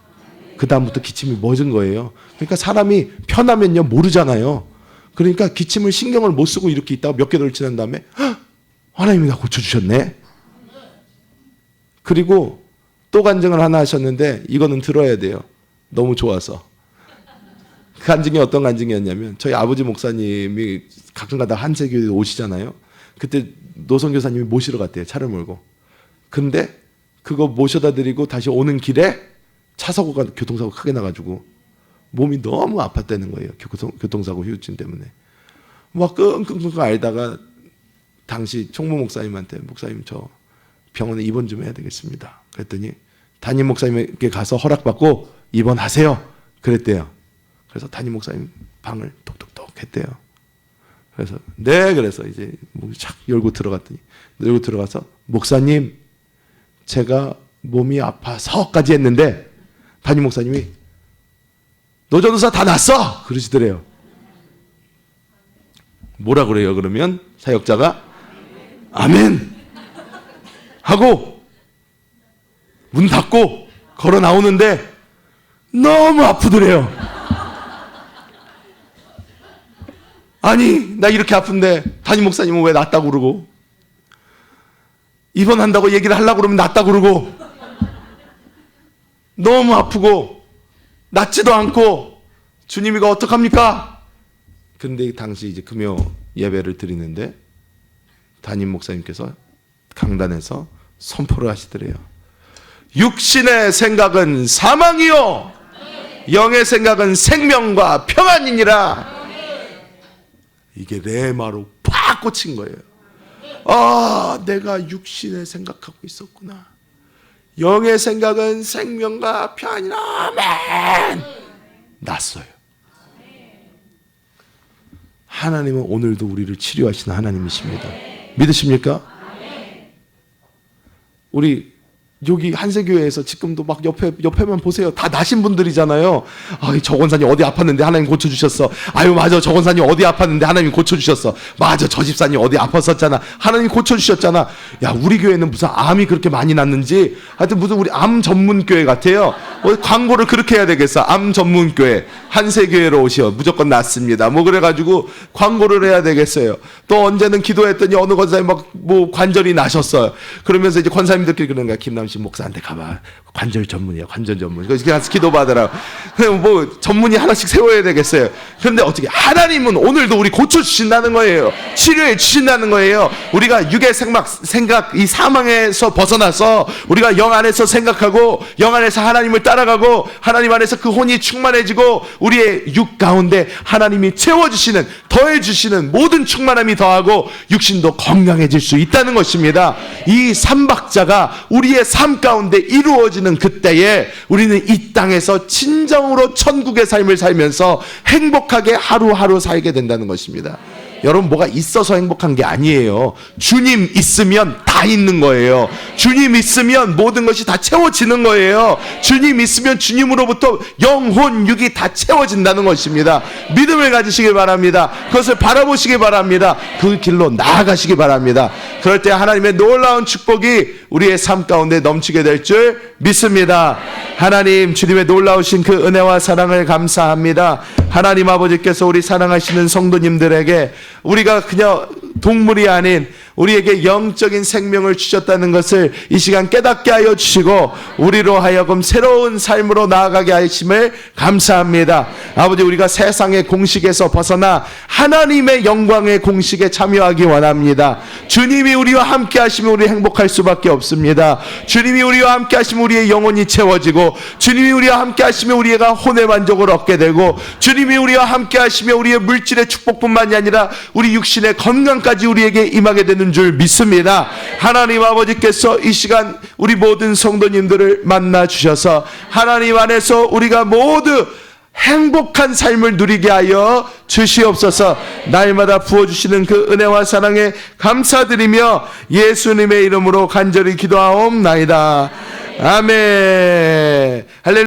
그 다음부터 기침이 멎은 거예요. 그러니까 사람이 편하면요 모르잖아요. 그러니까 기침을 신경을 못 쓰고 이렇게 있다가 몇 개월 지난 다음에 하나님이 나 고쳐주셨네. 그리고 또 간증을 하나 하셨는데 이거는 들어야 돼요. 너무 좋아서. 그 간증이 어떤 간증이었냐면, 저희 아버지 목사님이 가끔가다 한세교에 오시잖아요. 그때 노선교사님이 모시러 갔대요. 차를 몰고. 근데 그거 모셔다 드리고 다시 오는 길에 차사고가, 교통사고 크게 나가지고 몸이 너무 아팠다는 거예요. 교통사고 후유증 때문에. 막 끙끙끙끙 앓다가 당시 총무 목사님한테, 목사님 저 병원에 입원 좀 해야 되겠습니다. 그랬더니 담임 목사님에게 가서 허락받고 입원하세요. 그랬대요. 그래서 담임 목사님 방을 톡톡톡 했대요. 그래서 네, 그래서 이제 착 열고 들어가서 목사님, 제가 몸이 아파서까지 했는데 담임 목사님이 너 전도사 다 났어! 그러시더래요. 뭐라 그래요? 그러면 사역자가 아멘 하고 문 닫고 걸어 나오는데 너무 아프더래요. 아니, 나 이렇게 아픈데 담임 목사님은 왜 낫다고 그러고, 입원한다고 얘기를 하려고 그러면 낫다고 그러고, 너무 아프고 낫지도 않고 주님 이거 어떡합니까? 근데 당시 이제 금요 예배를 드리는데 담임 목사님께서 강단에서 선포를 하시더래요. 육신의 생각은 사망이요 영의 생각은 생명과 평안이니라. 이게 레마로 팍 꽂힌 거예요. 아, 내가 육신의 생각하고 있었구나. 영의 생각은 생명과 평안이라. 아멘. 났어요. 하나님은 오늘도 우리를 치료하시는 하나님이십니다. 믿으십니까? 우리 여기 한세교회에서 지금도 막 옆에만 보세요. 다 나신 분들이잖아요. 저 권사님 어디 아팠는데 하나님 고쳐주셨어. 아유, 맞아. 저 권사님 어디 아팠는데 하나님 고쳐주셨어. 맞아. 저 집사님 어디 아팠었잖아. 하나님 고쳐주셨잖아. 야, 우리 교회는 무슨 암이 그렇게 많이 났는지, 하여튼 무슨 우리 암 전문교회 같아요. 광고를 그렇게 해야 되겠어. 암 전문교회. 한세교회로 오시오. 무조건 낫습니다. 뭐 그래가지고 광고를 해야 되겠어요. 또 언제는 기도했더니 어느 권사님 막 뭐 관절이 나셨어요. 그러면서 이제 권사님들끼리 그러는 거야. 김남식 목사한테 가봐. 관절 전문이야. 관절 전문. 그래서 가서 기도받으라. 그냥 뭐 전문이 하나씩 세워야 되겠어요. 그런데 어떻게 하나님은 오늘도 우리 고쳐주신다는 거예요. 치료해 주신다는 거예요. 우리가 육의 생각, 이 사망에서 벗어나서 우리가 영 안에서 생각하고 영 안에서 하나님을 따라가고 하나님 안에서 그 혼이 충만해지고 우리의 육 가운데 하나님이 채워주시는, 더해주시는 모든 충만함이 더하고 육신도 건강해질 수 있다는 것입니다. 이 삼박자가 우리의 삶 가운데 이루어지는 그때에 우리는 이 땅에서 진정으로 천국의 삶을 살면서 행복하게 하루하루 살게 된다는 것입니다. 여러분, 뭐가 있어서 행복한 게 아니에요. 주님 있으면 다 있는 거예요. 주님 있으면 모든 것이 다 채워지는 거예요. 주님 있으면 주님으로부터 영혼, 육이 다 채워진다는 것입니다. 믿음을 가지시길 바랍니다. 그것을 바라보시기 바랍니다. 그 길로 나아가시기 바랍니다. 그럴 때 하나님의 놀라운 축복이 우리의 삶 가운데 넘치게 될 줄 믿습니다. 하나님, 주님의 놀라우신 그 은혜와 사랑을 감사합니다. 하나님 아버지께서 우리 사랑하시는 성도님들에게 우리가 그냥 동물이 아닌 우리에게 영적인 생명을 주셨다는 것을 이 시간 깨닫게 하여 주시고 우리로 하여금 새로운 삶으로 나아가게 하심을 감사합니다. 아버지, 우리가 세상의 공식에서 벗어나 하나님의 영광의 공식에 참여하기 원합니다. 주님이 우리와 함께 하시면 우리 행복할 수밖에 없습니다. 주님이 우리와 함께 하시면 우리의 영혼이 채워지고, 주님이 우리와 함께 하시면 우리가 혼의 만족을 얻게 되고, 주님이 우리와 함께 하시면 우리의 물질의 축복뿐만이 아니라 우리 육신의 건강까지 우리에게 임하게 되는 줄 믿습니다. 하나님 아버지께서 이 시간 우리 모든 성도님들을 만나 주셔서 하나님 안에서 우리가 모두 행복한 삶을 누리게 하여 주시옵소서. 날마다 부어주시는 그 은혜와 사랑에 감사드리며 예수님의 이름으로 간절히 기도하옵나이다. 아멘. 할렐루야.